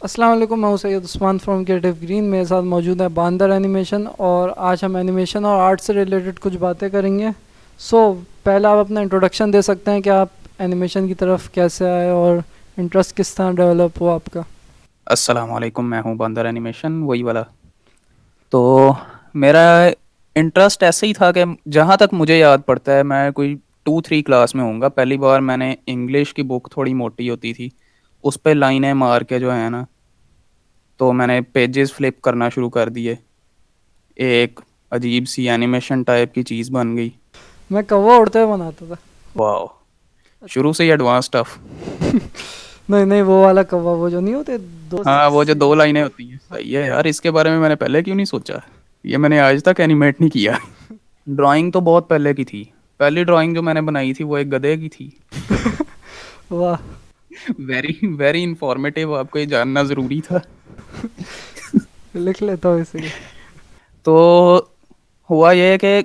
अस्सलाम वालेकुम, मैं हूं Syed Usman from creative green. मेरे साथ मौजूद है बांदर एनिमेशन और आज हम एनिमेशन और आर्ट से रिलेटेड कुछ बातें करेंगे। सो पहले आप अपना इंट्रोडक्शन दे सकते हैं कि आप एनिमेशन की तरफ कैसे आए और इंटरेस्ट किस तरह डेवलप हुआ आपका। अस्सलाम वालेकुम, मैं हूँ बंदर एनिमेशन वही वाला। तो मेरा इंटरेस्ट ऐसे ही था कि जहाँ तक मुझे याद पड़ता है मैं कोई 2-3 क्लास में होऊंगा, पहली बार मैंने इंग्लिश की बुक थोड़ी मोटी होती थी, उस पे लाइनें मार के जो है ना, तो मैंने पेजेस फ्लिप करना शुरू कर दिए। एक अजीब सी एनिमेशन टाइप की चीज़ बन गई। मैं कौवा उड़ते हुए बनाता था। वाह, शुरू से ही एडवांस टफ। नहीं नहीं, वो वाला कौवा, वो जो नहीं होते दो हाँ, वो जो सी। 2 लाइनें होती हैं, हाँ। सही है यार, इसके बारे में मैंने पहले क्यों नहीं सोचा। ये मैंने आज तक एनिमेट नहीं किया। ड्राइंग तो बहुत पहले की थी। पहली ड्राइंग जो मैंने बनाई थी वो एक गधे की थी। वाह। वेरी वेरी इंफॉर्मेटिव, आपको ये जानना ज़रूरी था। लिख लेता हूँ इसे। तो हुआ ये कि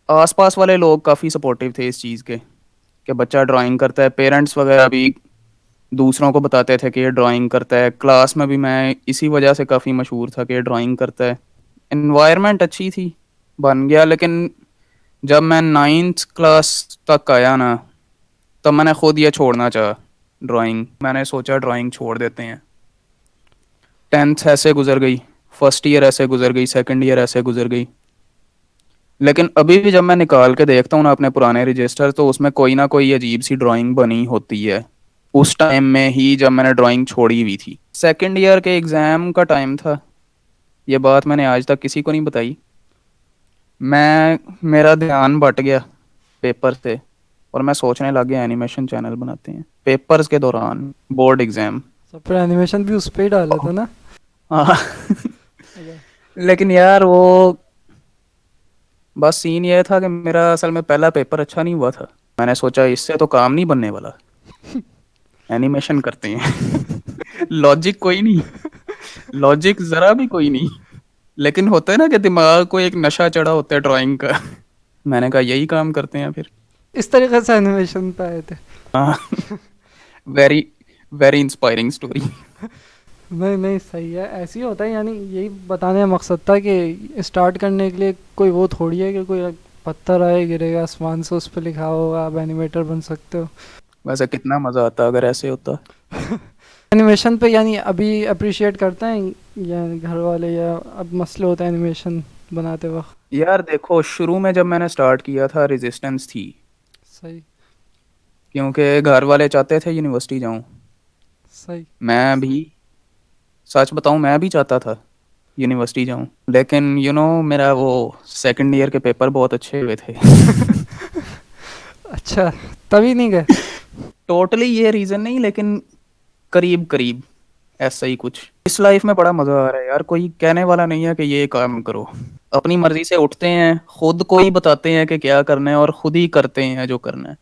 आसपास वाले लोग काफ़ी सपोर्टिव थे इस चीज़ के कि बच्चा ड्राइंग करता है। पेरेंट्स वगैरह भी दूसरों को बताते थे कि ये ड्राइंग करता है। क्लास में भी मैं इसी वजह से काफ़ी मशहूर था कि ये ड्राइंग करता है। इन्वायरमेंट अच्छी थी, बन गया। लेकिन जब मैं 9th क्लास तक आया ना, तब मैंने खुद ये छोड़ना चाहा। ड्राइंग मैंने सोचा ड्राइंग छोड़ देते हैं। 10th ऐसे गुजर गई, फर्स्ट ईयर ऐसे गुजर गई, सेकंड ईयर ऐसे गुजर गई। लेकिन अभी भी जब मैं निकाल के देखता हूँ ना अपने पुराने रजिस्टर, तो उसमें कोई ना कोई अजीब सी ड्राइंग बनी होती है उस टाइम में ही जब मैंने ड्राइंग छोड़ी हुई थी। सेकंड ईयर के एग्ज़ाम का टाइम था। ये बात मैंने आज तक किसी को नहीं बताई। मेरा ध्यान भट गया पेपर से, और मैं सोचने लग गया एनिमेशन चैनल बनाते हैं पेपर्स के दौरान, बोर्ड एग्जाम। सब पर एनिमेशन भी उस पर ही डाला था ना। हाँ। अच्छा। लेकिन यार वो बस सीन ये था कि मेरा असल में पहला पेपर अच्छा नहीं हुआ था। मैंने सोचा इससे तो काम नहीं बनने वाला, एनिमेशन करते हैं। लॉजिक कोई नहीं, लॉजिक जरा भी कोई नहीं। लेकिन होता है ना कि दिमाग को एक नशा चढ़ा होता है ड्राइंग का। मैंने कहा यही काम करते हैं फिर। इस तरीके से एनिमेशन पे आए थे। हाँ। Very very inspiring story. नहीं नहीं, सही है, ऐसे ही होता है। यानी यही बताने का मकसद था कि स्टार्ट करने के लिए कोई वो थोड़ी है कि कोई पत्थर आए गिरेगा आसमान से उस पर लिखा होगा आप एनिमेटर बन सकते हो। वैसे कितना मजा आता अगर ऐसे होता। एनिमेशन पे यानी अभी अप्रिशिएट करते हैं या घर वाले, या अब मसले होते हैं एनिमेशन बनाते वक्त। यार देखो, शुरू में जब मैंने स्टार्ट किया था रेजिस्टेंस थी, सही। क्योंकि घर वाले चाहते थे यूनिवर्सिटी जाऊं। सही। मैं भी, सच बताऊं, मैं भी चाहता था यूनिवर्सिटी जाऊं। लेकिन मेरा वो सेकंड ईयर के पेपर बहुत अच्छे हुए थे। अच्छा, तभी नहीं गए। टोटली ये रीज़न नहीं, लेकिन करीब करीब ऐसा ही कुछ। इस लाइफ में बड़ा मज़ा आ रहा है यार, कोई कहने वाला नहीं है कि ये काम करो। अपनी मर्जी से उठते हैं, खुद को ही बताते हैं कि क्या करना है और खुद ही करते हैं जो करना है।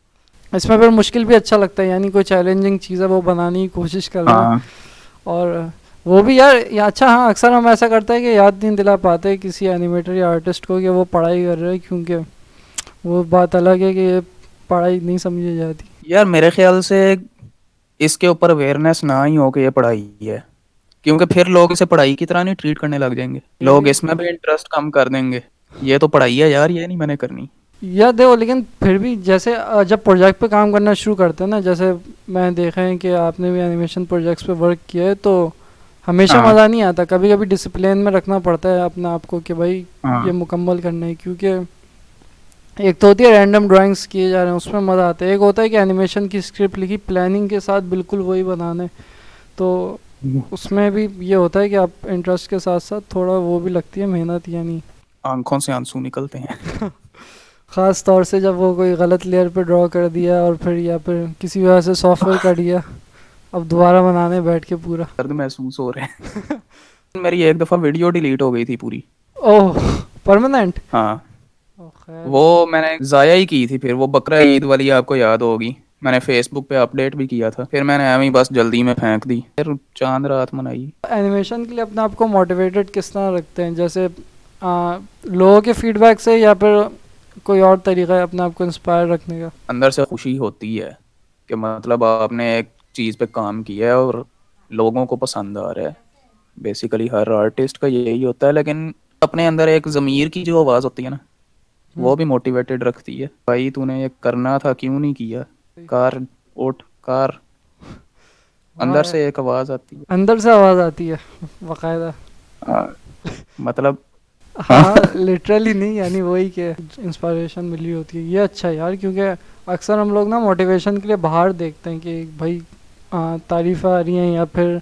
इसमें फिर मुश्किल भी अच्छा लगता है, यानी कोई चैलेंजिंग चीज़ है वो बनाने की कोशिश करना। हाँ। और वो भी यार या अच्छा, हाँ, अक्सर हम ऐसा करते हैं कि याद नहीं दिला पाते किसी एनिमेटर या आर्टिस्ट को कि वो पढ़ाई कर रहे हैं, क्योंकि वो बात अलग है कि ये पढ़ाई नहीं समझी जाती। यार मेरे ख्याल से इसके ऊपर अवेयरनेस ना ही हो कि ये पढ़ाई है, क्योंकि फिर लोग इसे पढ़ाई की तरह नहीं ट्रीट करने लग जाएंगे। यार लोग ये इसमें भी इंटरेस्ट कम कर देंगे। ये तो पढ़ाई है यार, ये नहीं मैंने करनी। यार देखो, लेकिन फिर भी जैसे जब प्रोजेक्ट पे काम करना शुरू करते हैं ना, जैसे मैं देखा है कि आपने भी एनिमेशन प्रोजेक्ट्स पे वर्क किया है, तो हमेशा हाँ। मज़ा नहीं आता। कभी कभी डिसिप्लिन में रखना पड़ता है अपने आप को कि भाई ये हाँ। मुकम्मल करना है, क्योंकि एक तो होती है रैंडम ड्राइंग्स किए जा रहे हैं उसमें मज़ा आता है, एक होता है कि एनिमेशन की स्क्रिप्ट लिखी प्लानिंग के साथ बिल्कुल वही बनाना है। तो उसमें भी ये होता है कि आप इंटरेस्ट के साथ साथ थोड़ा वो भी लगती है मेहनत, यानी आंखों से आंसू निकलते हैं। ख़ास तौर से जब वो कोई गलत लेयर पे ड्रॉ कर दिया और फिर या फिर किसी वजह से सॉफ्टवेयर कट गया, अब दोबारा बनाने बैठ के पूरा। दर्द महसूस हो रहे हैं। मेरी एक दफ़ा वीडियो डिलीट हो गई थी पूरी। ओह, परमानेंट। हाँ। ओह खैर। वो मैंने ज़ाया ही की थी फिर, वो बकरा ईद वाली आपको याद होगी। मैंने फेसबुक पे अपडेट भी किया था, फिर मैंने एवं ही बस जल्दी में फेंक दी, फिर चांद रात मनाई। एनिमेशन के लिए अपने आप को मोटिवेटेड किस तरह रखते हैं, जैसे लोगों के फीडबैक से या फिर कोई और तरीका है अपने आप को इंस्पायर रखने का। अंदर से खुशी होती है कि मतलब आपने एक चीज़ पे काम किया है और लोगों को पसंद आ रहा है। बेसिकली हर आर्टिस्ट का यही होता है, लेकिन अपने अंदर एक ज़मीर की जो आवाज़ होती है ना, वो भी मोटिवेटेड रखती है। भाई तूने ये करना था, क्यों नहीं किया? कार, उठ कार। हाँ अंदर यार, से एक आवाज़ आती है। अंदर से आवाज़ आती है बाकायदा। हाँ, मतलब हाँ। हाँ लिटरली नहीं, यानी वही के इंस्पिरेशन मिली होती है। ये अच्छा है यार, क्योंकि अक्सर हम लोग ना मोटिवेशन के लिए बाहर देखते हैं कि भाई तारीफ़ आ रही हैं या फिर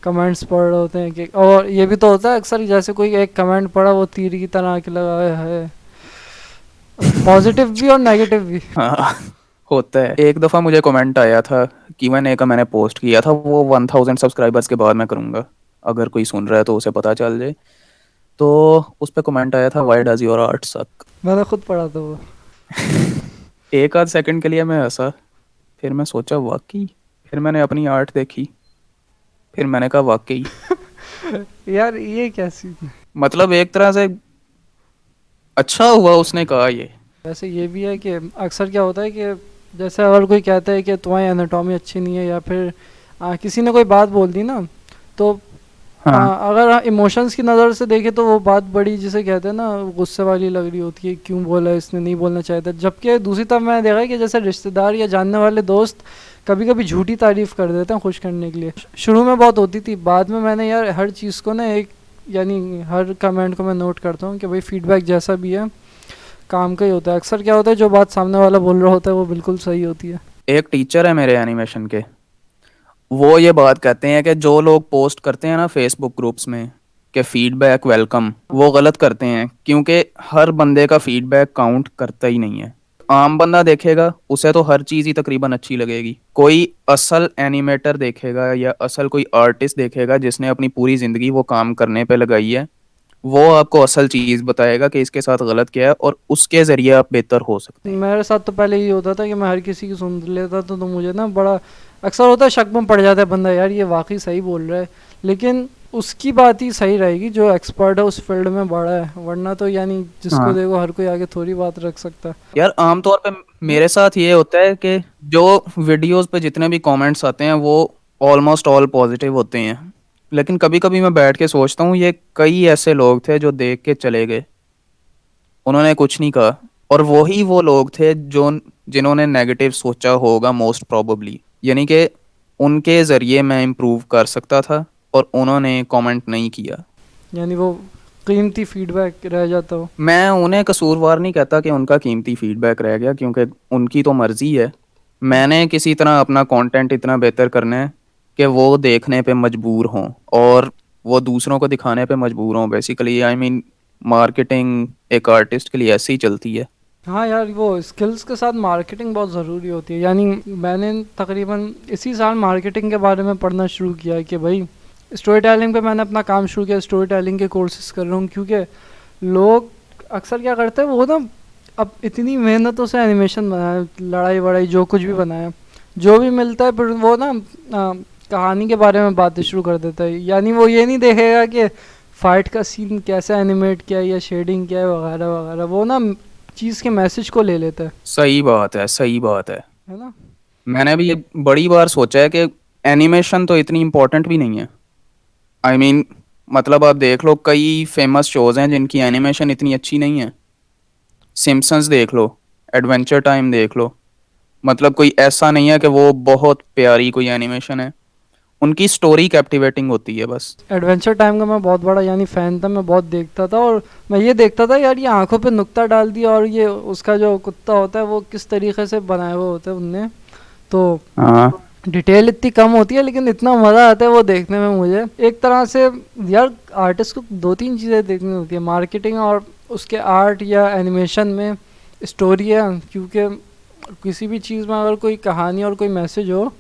कमेंट्स पढ़ रहे होते हैं कि, और ये भी तो होता है अक्सर जैसे कोई एक कमेंट पढ़ा वो तीर की तरह आके लगा है, पॉजिटिव भी और नेगेटिव भी। हाँ, होता है। एक दफ़ा मुझे कमेंट आया था कि मैंने पोस्ट किया था, वो 1000 सब्सक्राइबर्स के बाद मैं करूँगा, अगर कोई सुन रहा है तो उसे पता चल जाए। तो उस पे कमेंट आया था, व्हाई डज योर आर्ट सक। मैंने खुद पढ़ा था वो। एक आध सेकंड के लिए मैं हंसा, फिर मैं सोचा वाकई, फिर मैंने अपनी आर्ट देखी, फिर मैंने कहा वाकई। यार ये क्या सीन है। मतलब एक तरह से अच्छा हुआ उसने कहा ये। वैसे ये भी है कि अक्सर क्या होता है कि जैसे अगर कोई कहता है कि तुम्हारी एनाटॉमी अच्छी नहीं है, या फिर किसी ने कोई बात बोल दी ना, तो हाँ, अगर इमोशंस की नज़र से देखें तो वो बात बड़ी, जिसे कहते हैं ना, गुस्से वाली लग रही होती है, क्यों बोला इसने, नहीं बोलना चाहिए था। जबकि दूसरी तरफ मैंने देखा है कि जैसे रिश्तेदार या जानने वाले दोस्त कभी कभी झूठी तारीफ़ कर देते हैं खुश करने के लिए। शुरू में बहुत होती थी, बाद में मैंने यार हर चीज़ को ना एक, यानी हर कमेंट को मैं नोट करता हूँ कि भाई फीडबैक जैसा भी है काम का ही होता है। अक्सर क्या होता है, जो बात सामने वाला बोल रहा होता है वो बिल्कुल सही होती है। एक टीचर है मेरे एनिमेशन के, वो ये बात कहते हैं कि जो लोग पोस्ट करते हैं ना फेसबुक ग्रुप्स में कि फीडबैक वेलकम, वो गलत करते हैं, क्योंकि हर बंदे का फीडबैक काउंट करता ही नहीं है। आम बंदा देखेगा उसे तो हर चीज़ ही तकरीबन अच्छी लगेगी। कोई असल एनिमेटर देखेगा या असल कोई आर्टिस्ट देखेगा जिसने अपनी पूरी ज़िंदगी वो काम करने पे लगाई है, वो आपको असल चीज़ बताएगा कि इसके साथ गलत क्या है और उसके ज़रिए आप बेहतर हो सकते हैं। मेरे साथ तो पहले ये होता था कि मैं हर किसी की सुन लेता था, तो मुझे ना बड़ा अक्सर होता है, शक में पड़ जाता है बंदा, यार ये वाकई सही बोल रहा है, लेकिन उसकी बात ही सही रहेगी जो एक्सपर्ट है उस फील्ड में बड़ा है, वरना तो यानी जिसको हाँ देखो हर कोई आगे थोड़ी बात रख सकता है। यार, आमतौर पे मेरे साथ ये होता है कि जो वीडियोस पे जितने भी कमेंट्स आते हैं वो ऑलमोस्ट ऑल पॉजिटिव होते हैं, लेकिन कभी कभी मैं बैठ के सोचता हूँ ये कई ऐसे लोग थे जो देख के चले गए, उन्होंने कुछ नहीं कहा, और वही वो लोग थे जो जिन्होंने नेगेटिव सोचा होगा मोस्ट प्रोबेबली, यानी कि उनके ज़रिए मैं इम्प्रूव कर सकता था और उन्होंने कमेंट नहीं किया। यानी वो कीमती फीडबैक रह जाता हो। मैं उन्हें कसूरवार नहीं कहता कि उनका कीमती फीडबैक रह गया, क्योंकि उनकी तो मर्जी है। मैंने किसी तरह अपना कंटेंट इतना बेहतर करना है कि वो देखने पे मजबूर हों और वो दूसरों को दिखाने पे मजबूर हों। बेसिकली आई मीन मार्केटिंग एक आर्टिस्ट के लिए ऐसे ही चलती है। हाँ यार, वो स्किल्स के साथ मार्केटिंग बहुत ज़रूरी होती है। यानी मैंने तकरीबन इसी साल मार्केटिंग के बारे में पढ़ना शुरू किया है कि भाई स्टोरी टेलिंग पे मैंने अपना काम शुरू किया, स्टोरी टेलिंग के कोर्सेज कर रहा हूँ, क्योंकि लोग अक्सर क्या करते हैं, वो ना अब इतनी मेहनतों से एनिमेशन बनाया, लड़ाई वड़ाई जो कुछ भी बनाया, जो भी मिलता है फिर वो ना कहानी के बारे में बातें शुरू कर देता है। यानी वो ये नहीं देखेगा कि फाइट का सीन कैसे एनिमेट किया है या शेडिंग क्या है वगैरह वगैरह, वो ना चीज़ के मैसेज को ले लेता सही बात है, सही बात है। है ना। मैंने भी ये बड़ी बार सोचा है कि एनिमेशन तो इतनी इम्पोर्टेंट भी नहीं है। आई मीन मतलब आप देख लो, कई फेमस शोज हैं जिनकी एनिमेशन इतनी अच्छी नहीं है। सिम्पसन्स देख लो, एडवेंचर टाइम देख लो, मतलब कोई ऐसा नहीं है कि वो बहुत प्यारी कोई एनिमेशन है, उनकी स्टोरी कैप्टिवेटिंग होती है बस। एडवेंचर टाइम का मैं बहुत बड़ा यानी फ़ैन था, मैं बहुत देखता था, और मैं ये देखता था यार ये आंखों पे नुक्ता डाल दिया, और ये उसका जो कुत्ता होता है वो किस तरीके से बनाए हुए होते हैं उनने, तो हाँ डिटेल इतनी कम होती है लेकिन इतना मज़ा आता है वो देखने में मुझे। एक तरह से यार आर्टिस्ट को दो तीन चीज़ें देखनी होती है, मार्केटिंग और उसके आर्ट या एनिमेशन में स्टोरी है, क्योंकि किसी भी चीज़ में अगर कोई कहानी और कोई मैसेज हो,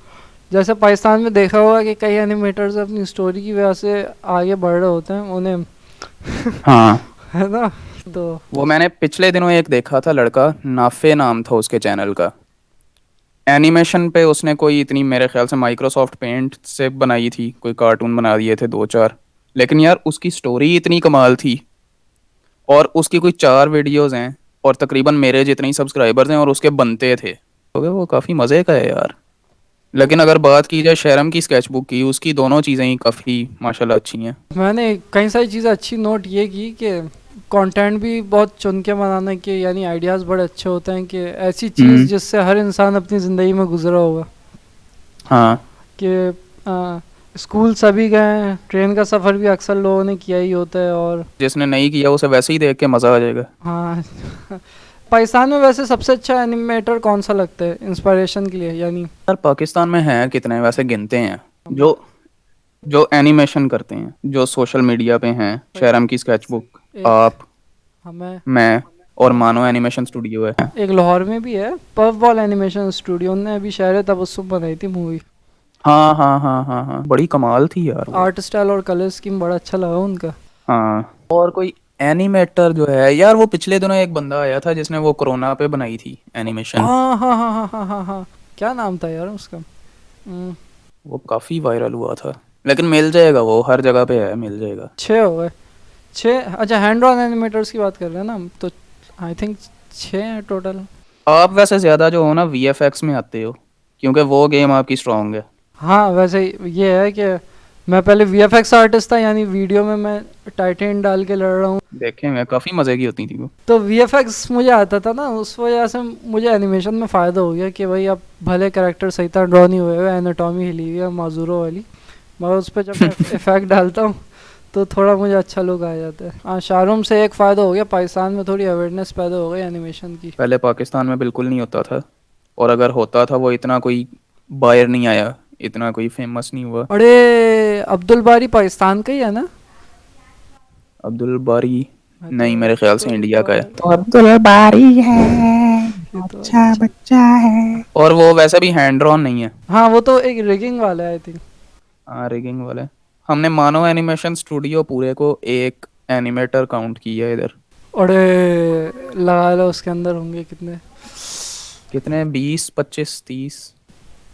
जैसे पाकिस्तान में देखा होगा कि कई एनिमेटर्स अपनी स्टोरी की वजह से आगे बढ़ रहे होते हैं उन्हें हाँ। है ना। तो वो मैंने पिछले दिनों एक देखा था, लड़का नाफे नाम था उसके चैनल का। एनिमेशन पे उसने कोई इतनी, मेरे ख्याल से माइक्रोसॉफ्ट पेंट से बनाई थी, कोई कार्टून बना दिए थे दो चार, लेकिन यार उसकी स्टोरी इतनी कमाल थी, और उसकी कोई 4 वीडियोस हैं और तकरीबन मेरे जितने ही सब्सक्राइबर्स हैं और उसके बनते थे, तो वो काफ़ी मज़े का है यार। लेकिन अगर बात की जाए शहरम की स्केचबुक की, उसकी दोनों चीज़ें ही काफ़ी माशाल्लाह अच्छी हैं। मैंने कई सारी चीज़ें अच्छी नोट ये की कि कंटेंट भी बहुत चुन के बनाने के, यानी आइडियाज़ बड़े अच्छे होते हैं कि ऐसी चीज़ हम्म। जिससे हर इंसान अपनी ज़िंदगी में गुजरा होगा। हाँ। कि स्कूल सभी गए हैं, ट्रेन का सफ़र भी अक्सर लोगों ने किया ही होता है। और जिसने नहीं किया उसे वैसे ही देख के मज़ा आ जाएगा। हाँ पाकिस्तान में वैसे सबसे अच्छा एनिमेटर कौन सा लगता है इंस्पिरेशन के लिए, यानी यार पाकिस्तान में हैं कितने, वैसे गिनते हैं जो जो एनिमेशन करते हैं, जो सोशल मीडिया पे हैं। शहरम की स्केचबुक, एक आप, हमें मैं और हाँ मानो एनिमेशन स्टूडियो है। एक लाहौर में भी है, पफ बॉल एनिमेशन स्टूडियो, ने अभी शहर तबस्सुम बनाई थी मूवी। हाँ हाँ हाँ हाँ हाँ, बड़ी कमाल थी यार वो। आर्ट स्टाइल और कलर स्कीम बड़ा अच्छा लगा उनका। हाँ, और कोई एनिमेटर जो है यार, वो पिछले दिनों एक बंदा आया था जिसने वो कोरोना पे बनाई थी एनिमेशन। हाँ हाँ हाँ हाँ हाँ हाँ हाँ, क्या नाम था यार उसका? हम्म, वो काफी वायरल हुआ था, लेकिन मिल जाएगा, वो हर जगह पे है, मिल जाएगा। 6 हो गए। 6, अच्छा हैंड ड्रॉन एनिमेटर्स की बात कर रहे हैं ना हम, तो आई थिंक 6 हैं टोटल। आप वैसे ज्यादा जो हो ना वीएफएक्स में आते हो, क्योंकि वो गेम आपकी स्ट्रांग है। हाँ वैसे ये है कि मैं पहले वीएफएक्स आर्टिस्ट था, यानी वीडियो में मैं टाइटेन डाल के लड़ रहा हूँ। देखे में काफी मजे की होती थी वो। तो वीएफएक्स मुझे आता था ना, उस वजह से मुझे एनिमेशन में फ़ायदा हो गया कि भाई अब भले कैरेक्टर सही तरह ड्रॉ नहीं हुए हुए, एनाटॉमी हिली हुई है माजूरों वाली, मगर उस पर जब मैं इफेक्ट डालता हूँ तो थोड़ा मुझे अच्छा लुक आ जाता है। हाँ शाहरुम से एक फ़ायदा हो गया, पाकिस्तान में थोड़ी अवेयरनेस पैदा हो गई एनिमेशन की। पहले पाकिस्तान में बिल्कुल नहीं होता था, और अगर होता था वो इतना कोई बाहर नहीं आया, इतना कोई फेमस नहीं हुआ। अरे अब्दुल बारी पाकिस्तान का ही है ना? अब्दुल बारी? मैं तो नहीं, मेरे ख्याल से अब्दुल इंडिया का है। तो अब्दुल बारी है, ये तो अच्छा बच्चा है। और वो वैसे भी हैंड ड्रॉन नहीं है। हाँ वो तो एक रिगिंग वाला है आई थिंक। हाँ, रिगिंग वाले। हमने मानो एनिमेशन स्टूडियो पूरे को एक एनिमेटर काउंट किया है इधर। अरे लगा लो उसके अंदर होंगे कितने, कितने, 20 25 30?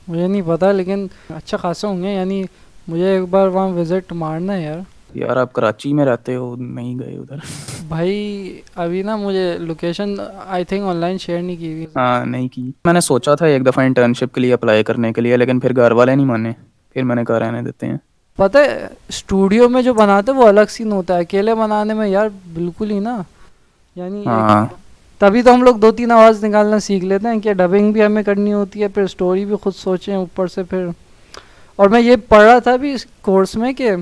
मुझे नहीं पता लेकिन अच्छा खासा होंगे, यानी मुझे एक बार वहाँ विजिट मारना है यार। यार आप कराची में रहते हो, नहीं गए उधर? भाई अभी ना मुझे location I think online share नहीं की हुई। हाँ, नहीं की। मैंने सोचा था एक दफ़ा इंटर्नशिप के लिए अप्लाई करने के लिए, लेकिन फिर घर वाले नहीं माने, फिर मैंने कहा रहने देते हैं। पता है स्टूडियो में जो बनाते हैं वो अलग सीन होता है, अकेले बनाने में यार बिल्कुल ही ना, यानी एक हाँ। तभी तो हम लोग 2-3 आवाज़ निकालना सीख लेते हैं कि डबिंग भी हमें करनी होती है, फिर स्टोरी भी खुद सोचें ऊपर से फिर। और मैं ये पढ़ रहा था अभी इस कोर्स में कि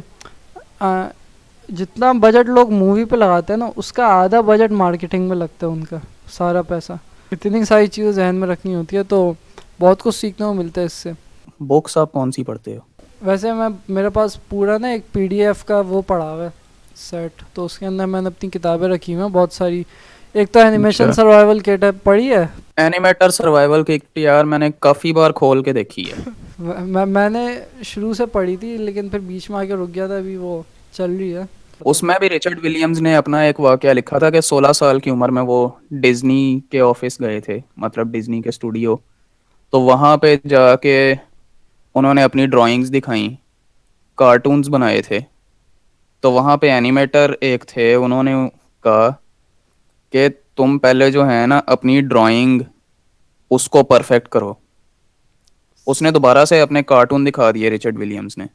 जितना बजट लोग मूवी पे लगाते हैं ना, उसका आधा बजट मार्केटिंग में लगता है उनका, सारा पैसा। इतनी सारी चीज़ें जहन में रखनी होती है, तो बहुत कुछ सीखने को मिलता है इससे। बुक्स आप कौन सी पढ़ते हो? वैसे मैं, मेरे पास पूरा ना एक पीडीएफ का वो पड़ा हुआ है सेट, तो उसके अंदर मैंने अपनी किताबें रखी हुई हैं बहुत सारी। एक तो एनिमेशन अच्छा। सर्वाइवल किट है, पढ़ी है? एनिमेटर सर्वाइवल किट यार मैंने काफ़ी बार खोल के देखी है। मैंने शुरू से पढ़ी थी लेकिन फिर बीच में आके रुक गया था, अभी वो चल रही है। उसमें भी रिचर्ड विलियम्स ने अपना एक वाकया लिखा था कि 16 साल की उम्र में वो डिज्नी के ऑफिस गए थे, मतलब डिज्नी के स्टूडियो। तो वहाँ पे जाके उन्होंने अपनी ड्राइंग्स दिखाई, कार्टून्स बनाए थे। तो वहाँ पे एनिमेटर एक थे, उन्होंने कहा कि तुम पहले जो है ना अपनी ड्राइंग उसको परफेक्ट करो। उसने दोबारा से अपने कार्टून दिखा दिए रिचर्ड विलियम्स ने।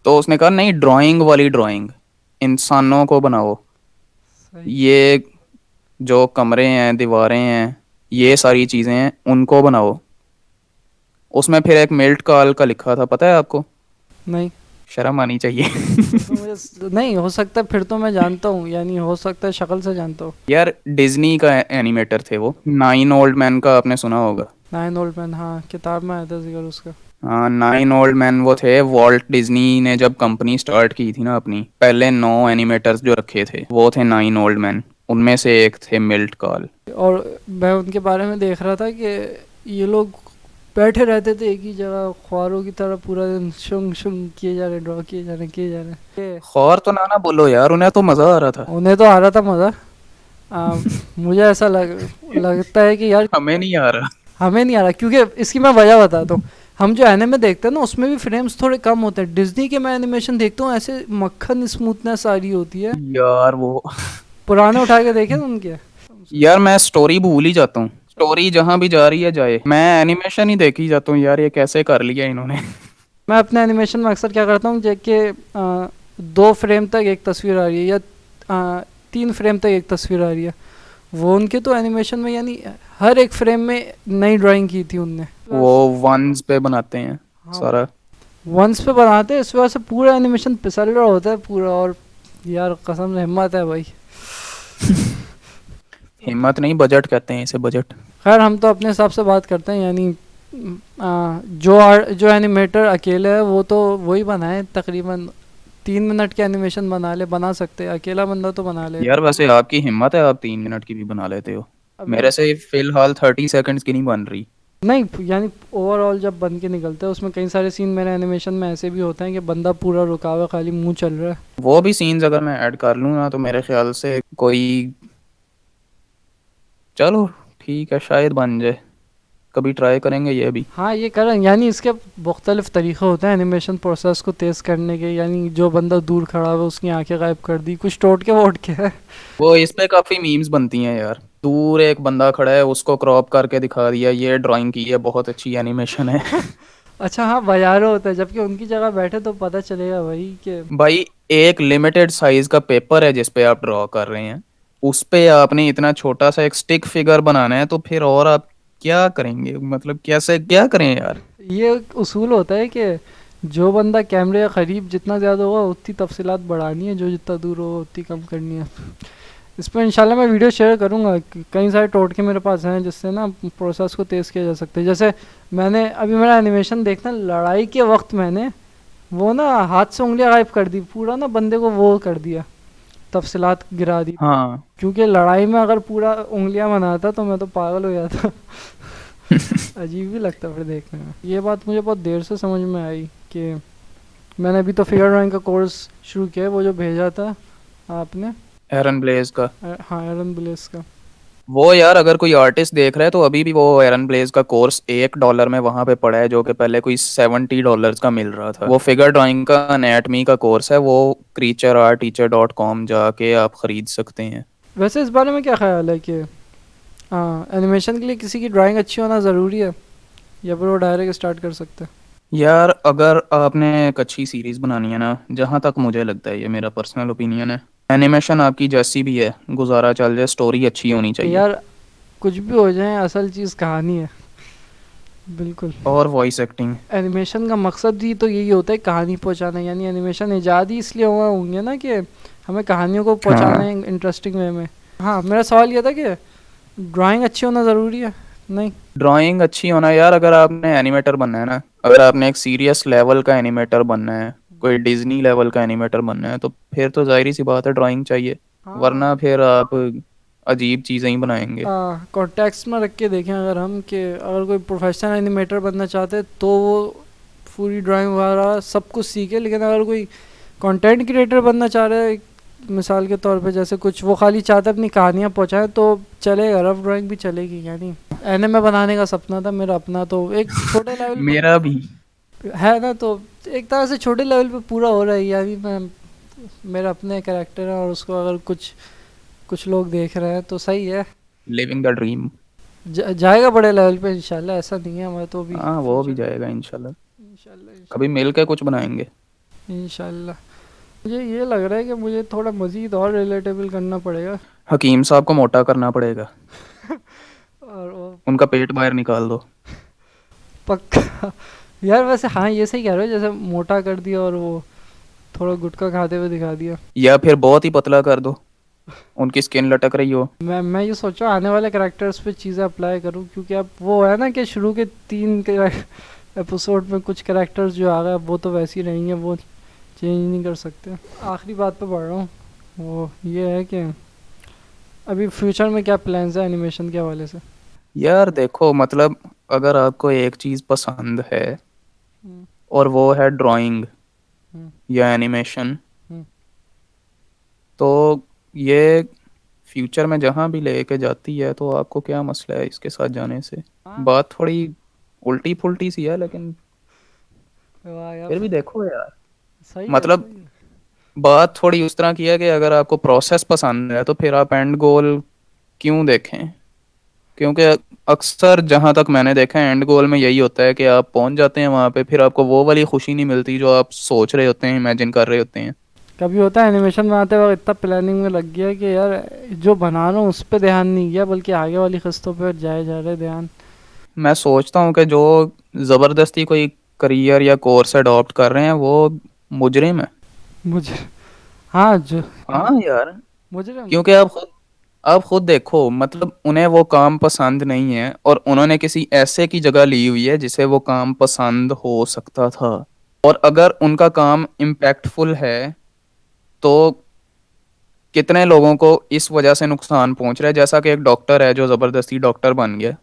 तो उसने कहा नहीं, ड्राइंग वाली ड्राइंग, इंसानों को बनाओ। सही। ये जो कमरे हैं, दीवारें हैं, ये सारी चीज़ें हैं, उनको बनाओ। उसमें फिर एक मिल्ट काल का लिखा था, पता है आपको? नहीं शर्म आनी चाहिए। फिर तो मुझे नहीं हो सकता, फिर तो मैं जानता हूँ, यानी हो सकता है शक्ल से जानता हूँ। यार डिज्नी का एनिमेटर थे वो। 9 ओल्ड मैन का आपने सुना होगा। 9 ओल्ड मैन, हाँ किताब में आया था जिक्र उसका। हाँ, 9 ओल्ड मैन वो थे। वॉल्ट डिज्नी ने जब कंपनी स्टार्ट की थी ना अपनी, पहले 9 एनिमेटर्स जो रखे थे वो थे 9 ओल्ड मैन। उनमें से एक थे मिल्ट काल। और मैं उनके बारे में देख रहा था कि ये लोग बैठे रहते थे एक ही जगह ख्वारों की तरह, पूरा दिन शुंग शुंग किए जा रहे, ड्रॉ किए जा रहे, किए जा रहे। खौर तो ना बोलो यार, उन्हें तो मज़ा आ रहा था। उन्हें तो आ रहा था मज़ा। मुझे ऐसा लगता है कि यार हमें नहीं आ रहा। हमें नहीं आ रहा, क्योंकि इसकी मैं वजह बताता हूँ। हम जो एनिमे देखते हैं ना उसमें भी फ्रेम्स थोड़े कम होते हैं। डिज्नी के मैं एनिमेशन देखता हूँ ऐसे मक्खन स्मूथनेस आ रही होती है। यार वो पुराने उठा के देखे ना उनके। यार मैं स्टोरी भूल ही जाता हूँ, स्टोरी जहां भी जा रही है जाए, मैं एनिमेशन ही देखी जाता हूँ यार, ये कैसे कर लिया इन्होंने। मैं अपने एनिमेशन में अक्सर क्या करता हूँ कि 2 फ्रेम तक एक तस्वीर आ रही है या 3 फ्रेम तक एक तस्वीर आ रही है, वो उनके तो एनिमेशन में यानी हर एक फ्रेम में नई ड्राइंग की थी उनने। वो वंस पे बनाते हैं हाँ, सारा। वंस पे बनाते हैं, इस वजह से पूरा एनिमेशन फिसल रहा होता है पूरा। और यार कसम से हिम्मत है भाई। हिम्मत नहीं, बजट कहते हैं इसे, बजट। खैर हम तो अपने हिसाब से बात करते हैं, यानी जो एनिमेटर अकेले है वो तो वही बनाए, तकरीबन 3 मिनट के एनिमेशन बना सकते हैं, अकेला बंदा तो बना ले। यार वैसे आपकी हिम्मत है, आप 3 मिनट की भी बना लेते हो। अब मेरे से फिलहाल 30 सेकंड्स की नहीं बन रही। नहीं, यानी ओवरऑल जब बन के निकलते हैं उसमें कई सारे सीन मेरे एनिमेशन में ऐसे भी होते हैं कि बंदा पूरा रुका हुआ है, खाली मुंह चल रहा है। वो भी सीन्स अगर मैं ऐड कर लूँ ना तो मेरे ख्याल से कोई, चलो ठीक है, शायद बन जाए। कभी ट्राई करेंगे ये भी। हाँ ये करें, यानी इसके मुख्तलिफ तरीक़े होते हैं एनिमेशन प्रोसेस को तेज़ करने के। यानी जो बंदा दूर खड़ा हुआ है उसकी आंखें गायब कर दी, कुछ टोटके वोटके है। वो इस पे काफी मीम्स बनती हैं यार, दूर एक बंदा खड़ा है उसको क्रॉप करके दिखा दिया, ये ड्राइंग की है, बहुत अच्छी एनिमेशन है। अच्छा हाँ, बाजारों होता है, जबकि उनकी जगह बैठे तो पता चलेगा भाई कि भाई एक लिमिटेड साइज का पेपर है जिस पे आप ड्रॉ कर रहे हैं, उस पे आपने इतना छोटा सा एक स्टिक फिगर बनाना है, तो फिर और आप क्या करेंगे, मतलब कैसे क्या करें यार। ये एक उसूल होता है कि जो बंदा कैमरे के करीब जितना ज़्यादा होगा उतनी तफसीलात बढ़ानी है, जो जितना दूर होगा उतनी कम करनी है। इस पर इंशाल्लाह मैं वीडियो शेयर करूँगा, कई सारे टोटके मेरे पास हैं जिससे ना प्रोसेस को तेज़ किया जा सकता है। जैसे मैंने अभी मेरा एनिमेशन देखना, लड़ाई के वक्त मैंने वो ना हाथ से उंगलियां गायब कर दी, पूरा ना बंदे को वो कर दिया, तफसीलात गिरा दी। हाँ। क्योंकि लड़ाई में अगर पूरा उंगलियां बनाता तो मैं तो पागल हो जाता। अजीब भी लगता फिर देखने में। ये बात मुझे बहुत देर से समझ में आई कि मैंने अभी तो फिगर ड्राइंग का कोर्स शुरू किया है, वो जो भेजा था आपने। एरन ब्लेज का। हाँ, एरन बुलेस का। वो यार अगर कोई आर्टिस्ट देख रहा है तो अभी भी वो एरन ब्लेज का कोर्स $1 में वहां पे पड़ा है, जो कि पहले कोई $70 का मिल रहा था। वो फिगर ड्राइंग का एनाटमी का कोर्स है, वो creatureartteacher.com जाके आप खरीद सकते हैं। वैसे इस बारे में क्या ख्याल है कि एनिमेशन के लिए किसी की ड्राइंग अच्छी होना ज़रूरी है या फिर वो डायरेक्ट स्टार्ट कर सकते हैं? यार अगर आपने एक अच्छी सीरीज बनानी है ना, जहां तक मुझे लगता है, ये मेरा पर्सनल ओपिनियन है, एनिमेशन आपकी जैसी भी है गुजारा चल जाए, स्टोरी अच्छी होनी चाहिए। यार कुछ भी हो जाए, असल चीज़ कहानी है। बिल्कुल। और वॉइस एक्टिंग। एनिमेशन का मकसद ही तो यही होता है, कहानी पहुंचाना। यानी एनिमेशन ईजाद ही इसलिए हुआ होंगे ना कि हमें कहानियों को पहुंचाना है इंटरेस्टिंग वे में। हाँ, मेरा सवाल ये था कि ड्राइंग अच्छी होना ज़रूरी है? नहीं। ड्राइंग अच्छी होना यार, अगर आपने एनिमेटर बनना है ना, अगर आपने एक सीरियस लेवल का एनिमेटर बनना है, कोई डिज्नी लेवल का एनिमेटर बनना है, तो फिर तो जाहिर सी बात है ड्राइंग चाहिए, हाँ, वरना फिर आप अजीब चीज़ें ही बनाएंगे। कॉन्टेक्स्ट में रख के देखें अगर हम, कि अगर कोई प्रोफेशनल एनिमेटर बनना चाहते हैं तो वो पूरी ड्राइंग वगैरह सब कुछ सीखे। लेकिन अगर कोई कंटेंट क्रिएटर बनना चाह रहा है, मिसाल के तौर पे जैसे कुछ वो खाली चाहता है अपनी कहानियाँ पहुँचाए, तो चलेगा, रफ ड्राइंग भी चलेगी। यानी एनिमे बनाने का सपना था मेरा अपना, तो एक छोटे लेवल मेरा भी। पे है ना, तो एक तरह से छोटे लेवल पे पूरा हो रहा है। यानी मैं, मेरा अपने कैरेक्टर है और उसको अगर कुछ कुछ लोग देख रहे हैं तो सही है। Living the dream. जाएगा बड़े लेवल पे इंशाल्लाह, ऐसा नहीं है। मैं तो भी हाँ वो भी जाएगा इंशाल्लाह, इंशाल्लाह कभी मिल के कुछ बनाएंगे। इंशाल्लाह। मुझे ये लग रहा है कि मुझे थोड़ा मज़ीद और रिलेटेबल करना पड़ेगा। हकीम साहब को मोटा करना पड़ेगा, और वो उनका पेट बाहर निकाल दो। पक्का। यार वैसे हाँ, ये सही कह रहे हो, जैसे मोटा कर दिया और वो थोड़ा गुटखा खाते हुए दिखा दिया। या फिर बहुत ही पतला कर दो, उनकी स्किन लटक रही हो। मैं ये सोचा आने वाले कैरेक्टर्स पे चीज़ें अप्लाई करूँ, क्योंकि अब वो है ना कि शुरू के 3 एपिसोड में कुछ कैरेक्टर्स जो आ गए अब वो तो वैसे ही रहेंगे, वो चेंज नहीं कर सकते। आखिरी बात पे बढ़ रहा हूँ, वो ये है कि अभी फ्यूचर में क्या प्लान्स है एनिमेशन के हवाले से? यार देखो, मतलब अगर आपको एक चीज़ पसंद है हम्म, और वो है ड्राइंग हम्म, या एनिमेशन, हम्म। तो ये फ्यूचर में जहाँ भी लेके जाती है, तो आपको क्या मसला है इसके साथ जाने से। हाँ, बात थोड़ी उल्टी फुल्टी सी है, लेकिन वाह यार, फिर भी देखो यार, सही है, मतलब सही है। बात थोड़ी उस तरह की है कि अगर आपको प्रोसेस पसंद है तो फिर आप एंड गोल क्यों देखें, क्योंकि अक्सर जहां तक मैंने देखा है एंड गोल में यही होता है कि आप पहुंच जाते हैं वहां पे, फिर आपको वो वाली खुशी नहीं मिलती जो आप सोच रहे होते हैं, इमेजिन कर रहे होते हैं। कभी होता है एनिमेशन बनाते वक्त इतना प्लानिंग में लग गया कि यार जो बना रहा हूँ उस पर ध्यान नहीं गया, बल्कि आगे वाली किस्तों पर जाए जा रहे ध्यान। मैं सोचता हूँ कि जो जबरदस्ती कोई करियर या कोर्स अडॉप्ट कर रहे हैं वो मुजरिम है। मुझे, हाँ जो, हाँ यार, मुजरिम। क्योंकि आप खुद देखो, मतलब उन्हें वो काम पसंद नहीं है और उन्होंने किसी ऐसे की जगह ली हुई है जिसे वो काम पसंद हो सकता था। और अगर उनका काम इम्पैक्टफुल है तो कितने लोगों को इस वजह से नुकसान पहुंच रहा है। जैसा कि एक डॉक्टर है जो जबरदस्ती डॉक्टर बन गया,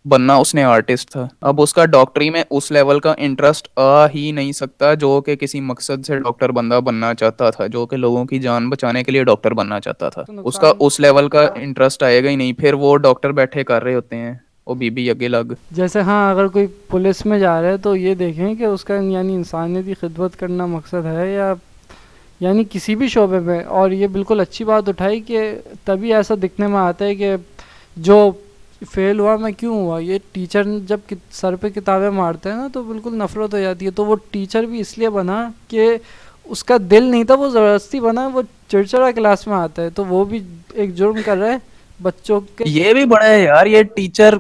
बनना उसने आर्टिस्ट था, अब उसका डॉक्टरी में उस लेवल का इंटरेस्ट आ ही नहीं सकता जो कि किसी मकसद से डॉक्टर बंदा बनना चाहता था, जो कि लोगों की जान बचाने के लिए डॉक्टर बनना चाहता था। तो उसका नुकसान, उस लेवल का इंटरेस्ट आएगा ही नहीं, फिर वो डॉक्टर बैठे कर रहे होते हैं वो बीबी अगे लग। जैसे हाँ अगर कोई पुलिस में जा रहा है तो ये देखें कि उसका यानी इंसानियत की खिदमत करना मकसद है, या यानी किसी भी शोबे में। और ये बिल्कुल अच्छी बात उठाई कि तभी ऐसा दिखने में आता है कि जो फेल हुआ मैं क्यों हुआ, ये टीचर जब सर पे किताबें मारते हैं ना तो बिल्कुल नफरत हो जाती है। तो वो टीचर भी इसलिए बना कि उसका दिल नहीं था, वो ज़बरदस्ती बना, वो चिड़चिड़ा क्लास में आता है तो वो भी एक जुर्म कर रहा है बच्चों के। ये भी बड़ा है यार, ये टीचर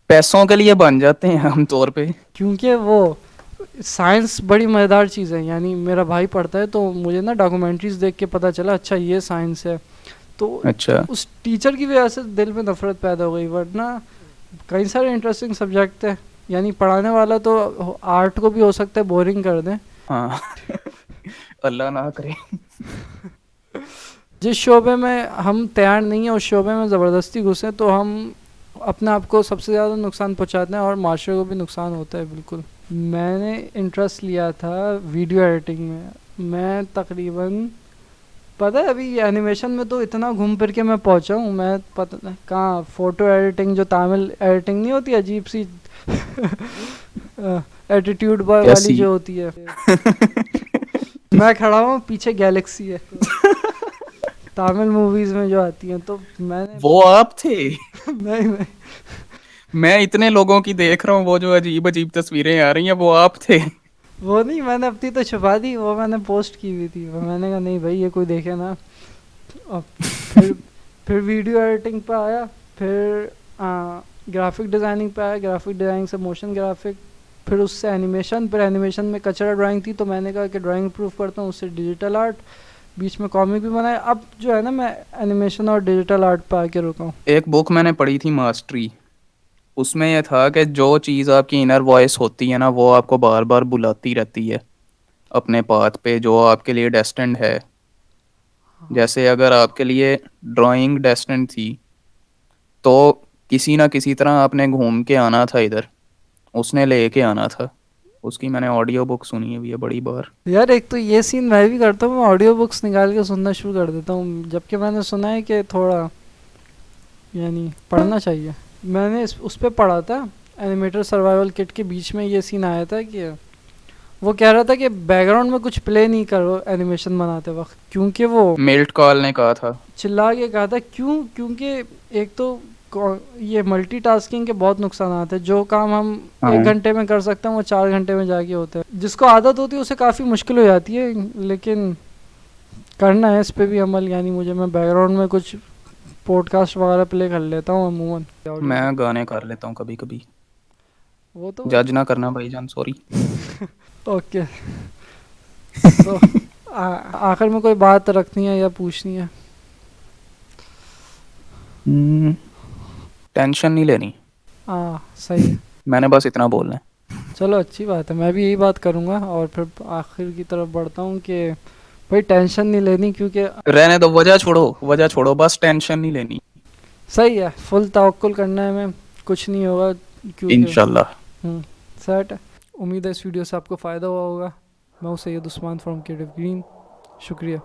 पैसों के लिए बन जाते हैं आमतौर पे। क्योंकि वो साइंस बड़ी मज़ेदार चीज़ है, यानी मेरा भाई पढ़ता है तो मुझे ना डॉक्यूमेंट्रीज देख के पता चला अच्छा ये साइंस है। तो अच्छा, उस टीचर की वजह से दिल में नफरत पैदा हो गई, वरना कई सारे इंटरेस्टिंग सब्जेक्ट है। यानी पढ़ाने वाला तो आर्ट को भी हो सकता है बोरिंग कर दें। हाँ। अल्लाह ना करे। जिस शोबे में हम तैयार नहीं है उस शोबे में ज़बरदस्ती घुसें तो हम अपने आप को सबसे ज़्यादा नुकसान पहुंचाते हैं और माशरे को भी नुकसान होता है बिल्कुल। मैंने इंटरेस्ट लिया था वीडियो एडिटिंग में। मैं तकरीबन, पता है अभी एनिमेशन में तो इतना घूम फिर के मैं पहुंचा हूँ, मैं पता नहीं कहाँ फ़ोटो एडिटिंग, जो तमिल एडिटिंग नहीं होती अजीब सी एटीट्यूड बॉय वाली कैसी? जो होती है। मैं खड़ा हूँ पीछे गैलेक्सी है तमिल मूवीज़ में जो आती हैं, तो मैंने वो आप थे? नहीं, मैं इतने लोगों की देख रहा हूँ, वो जो अजीब अजीब तस्वीरें आ रही हैं वो आप थे? वो नहीं, मैंने अपनी तो छुपा दी, वो मैंने पोस्ट की हुई थी, वो मैंने कहा नहीं भाई ये कोई देखे ना। अब फिर फिर वीडियो एडिटिंग पे आया, फिर ग्राफिक डिज़ाइनिंग पे आया, ग्राफिक डिज़ाइनिंग से मोशन ग्राफिक, फिर उससे एनिमेशन, फिर एनिमेशन में कचरा ड्राइंग थी तो मैंने कहा कि ड्राइंग इम्प्रूव करता हूँ, उससे डिजिटल आर्ट, बीच में कॉमिक भी बनाया। अब जो है ना मैं एनिमेशन और डिजिटल आर्ट पे आके रुका हूँ। एक बुक मैंने पढ़ी थी, मास्टरी। उसमें यह था कि जो चीज़ आपकी इनर वॉइस होती है ना वो आपको बार बार बुलाती रहती है अपने पाथ पे जो आपके लिए डेस्टिन्ड है। जैसे अगर आपके लिए ड्राइंग डेस्टिन्ड थी तो किसी ना किसी तरह आपने घूम के आना था इधर, उसने लेके आना था। उसकी मैंने ऑडियो बुक सुनी हुई है बड़ी बार। यार एक तो ये सीन मैं भी करता हूँ, मैं ऑडियो बुक्स निकाल के सुनना शुरू कर देता हूँ, जबकि मैंने सुना है कि थोड़ा यानी पढ़ना चाहिए। मैंने उस पर पढ़ा था एनिमेटर सर्वाइवल किट के बीच में ये सीन आया था कि वो कह रहा था कि बैकग्राउंड में कुछ प्ले नहीं करो एनिमेशन बनाते वक्त, क्योंकि वो मिल्ट कॉल ने कहा था। चिल्ला के कहा था क्यों, क्योंकि एक तो ये मल्टीटास्किंग के बहुत नुकसान हैं। जो काम हम हाँ। 1 घंटे में कर सकते हैं वो 4 घंटे में जाके होते हैं। जिसको आदत होती है उसे काफ़ी मुश्किल हो जाती है, लेकिन करना है इस पे भी अमल। यानी मुझे, मैं बैकग्राउंड में कुछ पॉडकास्ट वगैरह प्ले कर लेता हूँ अमूमन। मैं गाने कर लेता हूँ कभी कभी, वो तो जज ना करना भाईजान, सॉरी। ओके। तो आखिर में कोई बात रखनी है या पूछनी है? टेंशन नहीं लेनी, हाँ सही है। मैंने बस इतना बोलना है। चलो अच्छी बात है, मैं भी यही बात करूँगा। और फिर आखिर की तरफ बढ़ता हूँ कि भाई टेंशन नहीं लेनी, क्योंकि रहने दो, वजह छोड़ो, बस टेंशन नहीं लेनी। सही है, फुल तवक्कुल करना है, में कुछ नहीं होगा क्योंकि इंशाल्लाह। सेट है। उम्मीद है इस वीडियो से आपको फ़ायदा हुआ होगा। मैं हूँ Syed Usman from creative green. शुक्रिया।